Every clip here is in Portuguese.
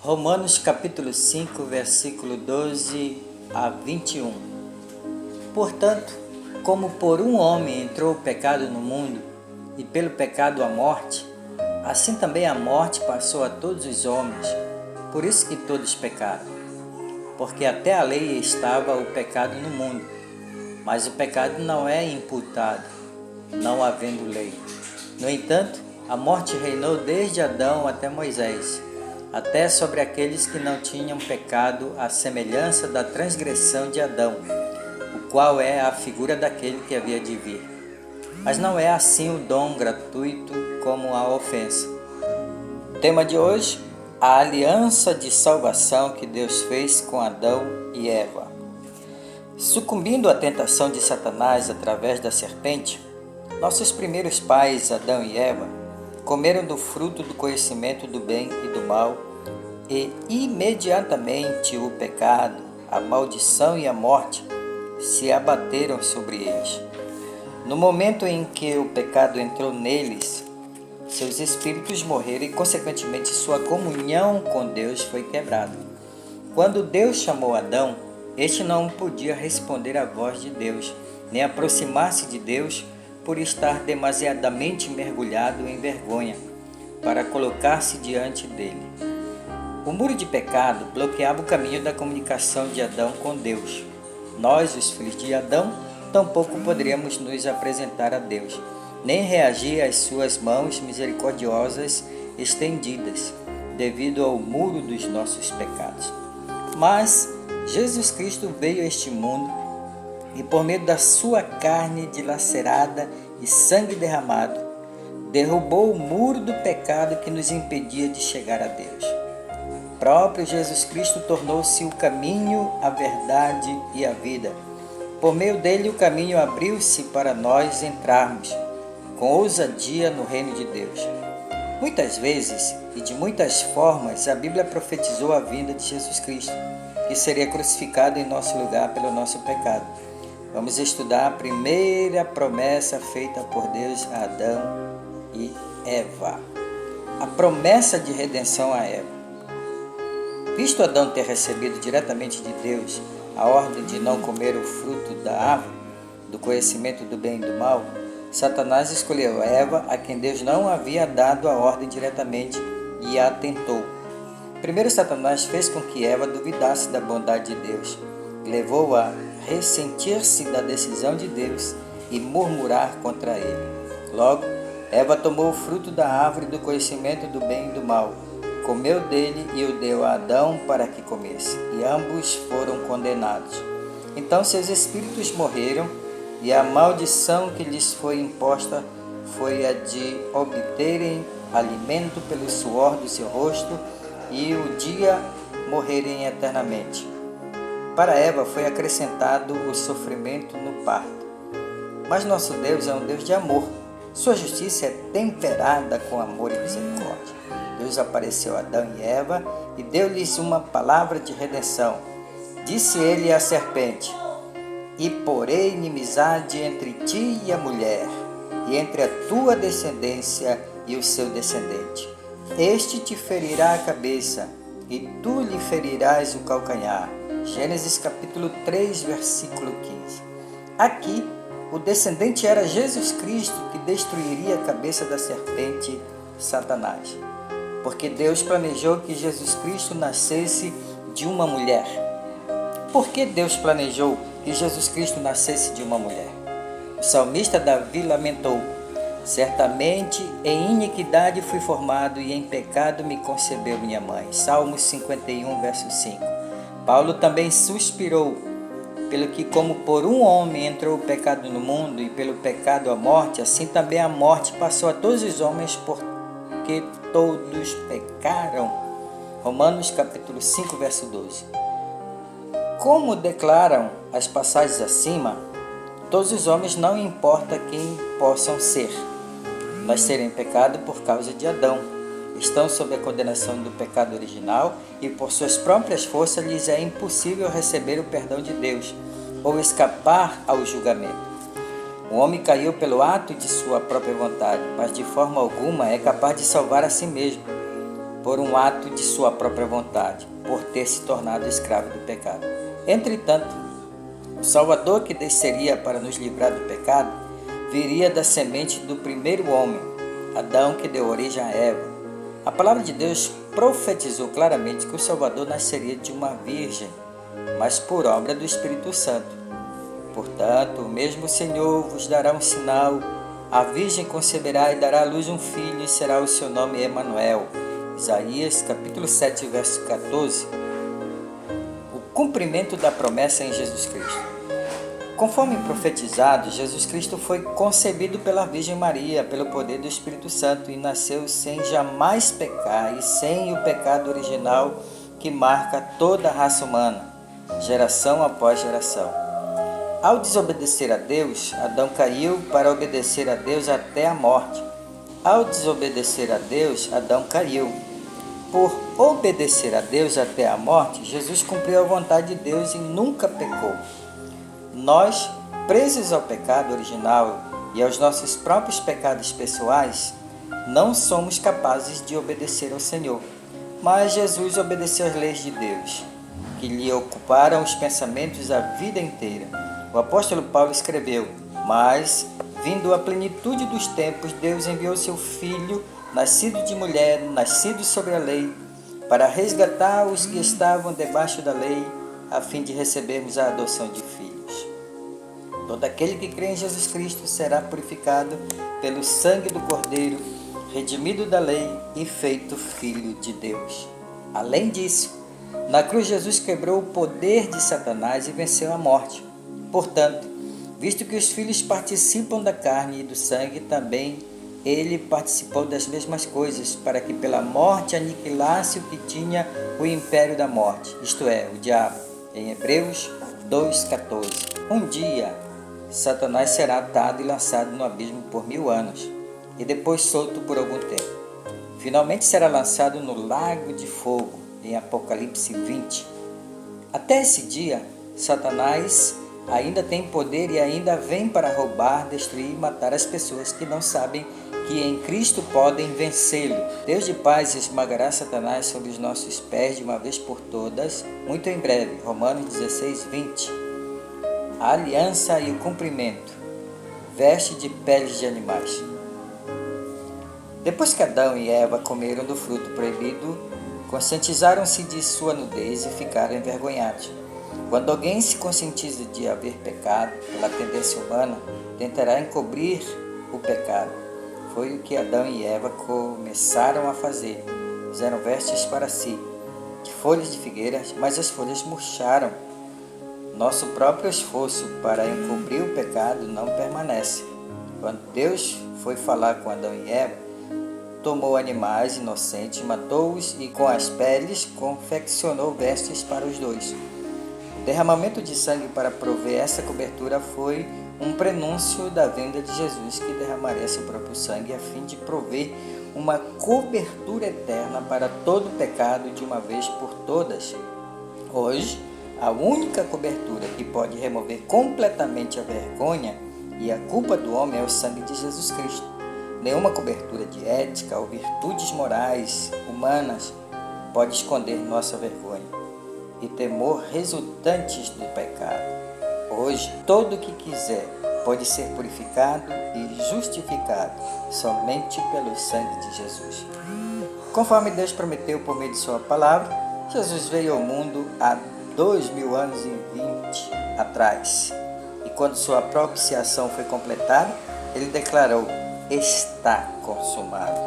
Romanos capítulo 5, versículo 12 a 21. Portanto, como por um homem entrou o pecado no mundo, e pelo pecado a morte, assim também a morte passou a todos os homens, por isso que todos pecaram. Porque até a lei estava o pecado no mundo, mas o pecado não é imputado, não havendo lei. No entanto, a morte reinou desde Adão até Moisés, até sobre aqueles que não tinham pecado, à semelhança da transgressão de Adão, o qual é a figura daquele que havia de vir. Mas não é assim o dom gratuito como a ofensa. Tema de hoje: a aliança de salvação que Deus fez com Adão e Eva. Sucumbindo à tentação de Satanás através da serpente, nossos primeiros pais, Adão e Eva, comeram do fruto do conhecimento do bem e do mal, e imediatamente o pecado, a maldição e a morte se abateram sobre eles. No momento em que o pecado entrou neles, seus espíritos morreram e, consequentemente, sua comunhão com Deus foi quebrada. Quando Deus chamou Adão, este não podia responder à voz de Deus, nem aproximar-se de Deus, por estar demasiadamente mergulhado em vergonha, para colocar-se diante dele. O muro de pecado bloqueava o caminho da comunicação de Adão com Deus. Nós, os filhos de Adão, tampouco poderíamos nos apresentar a Deus, nem reagir às suas mãos misericordiosas estendidas, devido ao muro dos nossos pecados. Mas Jesus Cristo veio a este mundo e, por meio da sua carne dilacerada e sangue derramado, derrubou o muro do pecado que nos impedia de chegar a Deus. O próprio Jesus Cristo tornou-se o caminho, a verdade e a vida. Por meio dele, o caminho abriu-se para nós entrarmos com ousadia no reino de Deus. Muitas vezes e de muitas formas, a Bíblia profetizou a vinda de Jesus Cristo, que seria crucificado em nosso lugar pelo nosso pecado. Vamos estudar a primeira promessa feita por Deus a Adão e Eva. A promessa de redenção a Eva. Visto Adão ter recebido diretamente de Deus a ordem de não comer o fruto da árvore, do conhecimento do bem e do mal, Satanás escolheu Eva, a quem Deus não havia dado a ordem diretamente, e a tentou. Primeiro, Satanás fez com que Eva duvidasse da bondade de Deus, levou-a a ressentir-se da decisão de Deus e murmurar contra ele. Logo, Eva tomou o fruto da árvore do conhecimento do bem e do mal, comeu dele e o deu a Adão para que comesse, e ambos foram condenados. Então seus espíritos morreram, e a maldição que lhes foi imposta foi a de obterem alimento pelo suor do seu rosto e o dia morrerem eternamente. Para Eva foi acrescentado o sofrimento no parto. Mas nosso Deus é um Deus de amor. Sua justiça é temperada com amor e misericórdia. Deus apareceu a Adão e Eva e deu-lhes uma palavra de redenção. Disse ele à serpente: "E porei inimizade entre ti e a mulher, e entre a tua descendência e o seu descendente. Este te ferirá a cabeça, e tu lhe ferirás o calcanhar." Gênesis capítulo 3, versículo 15. Aqui, o descendente era Jesus Cristo, que destruiria a cabeça da serpente, Satanás. Porque Deus planejou que Jesus Cristo nascesse de uma mulher. Por que Deus planejou que Jesus Cristo nascesse de uma mulher? O salmista Davi lamentou: "Certamente em iniquidade fui formado e em pecado me concebeu minha mãe." Salmos 51, verso 5. Paulo também suspirou: "Pelo que como por um homem entrou o pecado no mundo e pelo pecado a morte, assim também a morte passou a todos os homens porque todos pecaram." Romanos capítulo 5, verso 12. Como declaram as passagens acima, todos os homens, não importa quem possam ser, nasceram em pecado por causa de Adão. Estão sob a condenação do pecado original e por suas próprias forças lhes é impossível receber o perdão de Deus ou escapar ao julgamento. O homem caiu pelo ato de sua própria vontade, mas de forma alguma é capaz de salvar a si mesmo. por um ato de sua própria vontade, por ter se tornado escravo do pecado. Entretanto, o Salvador que desceria para nos livrar do pecado viria da semente do primeiro homem, Adão, que deu origem a Eva. A palavra de Deus profetizou claramente que o Salvador nasceria de uma virgem, mas por obra do Espírito Santo. Portanto, o mesmo Senhor vos dará um sinal: a virgem conceberá e dará à luz um filho, e será o seu nome Emanuel. Isaías capítulo 7, verso 14. O cumprimento da promessa em Jesus Cristo. Conforme profetizado, Jesus Cristo foi concebido pela Virgem Maria, pelo poder do Espírito Santo, e nasceu sem jamais pecar e sem o pecado original que marca toda a raça humana, geração após geração. Ao desobedecer a Deus, Adão caiu para obedecer a Deus até a morte. Ao desobedecer a Deus, Adão caiu. Por obedecer a Deus até a morte, Jesus cumpriu a vontade de Deus e nunca pecou. Nós, presos ao pecado original e aos nossos próprios pecados pessoais, não somos capazes de obedecer ao Senhor. Mas Jesus obedeceu às leis de Deus, que lhe ocuparam os pensamentos a vida inteira. O apóstolo Paulo escreveu: mas, vindo a plenitude dos tempos, Deus enviou seu Filho, nascido de mulher, nascido sobre a lei, para resgatar os que estavam debaixo da lei, a fim de recebermos a adoção de filhos. Todo aquele que crê em Jesus Cristo será purificado pelo sangue do Cordeiro, redimido da lei e feito filho de Deus. Além disso, na cruz Jesus quebrou o poder de Satanás e venceu a morte. Portanto, visto que os filhos participam da carne e do sangue, também ele participou das mesmas coisas, para que pela morte aniquilasse o que tinha o império da morte, isto é, o diabo. Em Hebreus 2,14. Um dia, Satanás será atado e lançado no abismo por 1000 anos, e depois solto por algum tempo. Finalmente será lançado no lago de fogo, em Apocalipse 20. Até esse dia, Satanás ainda tem poder e ainda vem para roubar, destruir e matar as pessoas que não sabem que em Cristo podem vencê-lo. Deus de paz esmagará Satanás sobre os nossos pés de uma vez por todas, muito em breve. Romanos 16, 20. A aliança e o cumprimento. Veste de peles de animais. Depois que Adão e Eva comeram do fruto proibido, conscientizaram-se de sua nudez e ficaram envergonhados. Quando alguém se conscientiza de haver pecado pela tendência humana, tentará encobrir o pecado. Foi o que Adão e Eva começaram a fazer. Fizeram vestes para si, de folhas de figueiras, mas as folhas murcharam. Nosso próprio esforço para encobrir o pecado não permanece. Quando Deus foi falar com Adão e Eva, tomou animais inocentes, matou-os e com as peles confeccionou vestes para os dois. O derramamento de sangue para prover essa cobertura foi um prenúncio da vinda de Jesus, que derramaria seu próprio sangue a fim de prover uma cobertura eterna para todo pecado de uma vez por todas. Hoje, a única cobertura que pode remover completamente a vergonha e a culpa do homem é o sangue de Jesus Cristo. Nenhuma cobertura de ética ou virtudes morais humanas pode esconder nossa vergonha e temor resultantes do pecado. Hoje, todo o que quiser pode ser purificado e justificado somente pelo sangue de Jesus. Conforme Deus prometeu por meio de sua palavra, Jesus veio ao mundo há 2000 anos e 20 atrás. E quando sua propiciação foi completada, ele declarou: está consumado.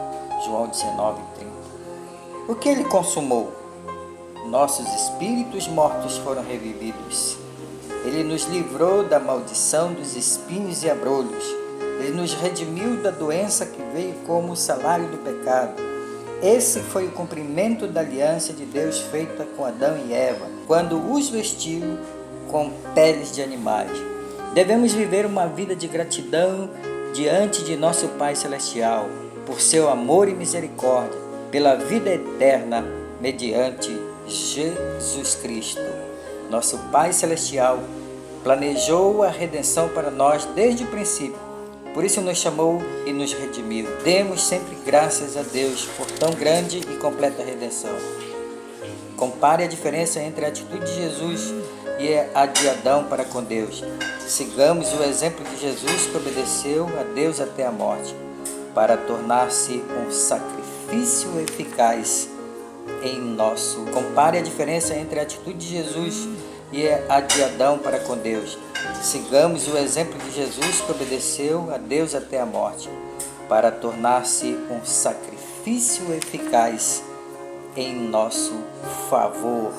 João 19:30. O que ele consumou? Nossos espíritos mortos foram revividos. Ele nos livrou da maldição dos espinhos e abrolhos. Ele nos redimiu da doença que veio como o salário do pecado. Esse foi o cumprimento da aliança de Deus feita com Adão e Eva, quando os vestiu com peles de animais. Devemos viver uma vida de gratidão diante de nosso Pai Celestial, por seu amor e misericórdia, pela vida eterna, mediante Jesus Cristo. Nosso Pai Celestial planejou a redenção para nós desde o princípio, Por isso nos chamou e nos redimiu. Demos sempre graças a Deus por tão grande e completa redenção. Compare a diferença entre a atitude de Jesus e a de Adão para com Deus. Sigamos o exemplo de Jesus, que obedeceu a Deus até a morte, para tornar-se um sacrifício eficaz em nosso. Compare a diferença entre a atitude de Jesus e a de Adão para com Deus. Sigamos o exemplo de Jesus, que obedeceu a Deus até a morte, para tornar-se um sacrifício eficaz em nosso favor.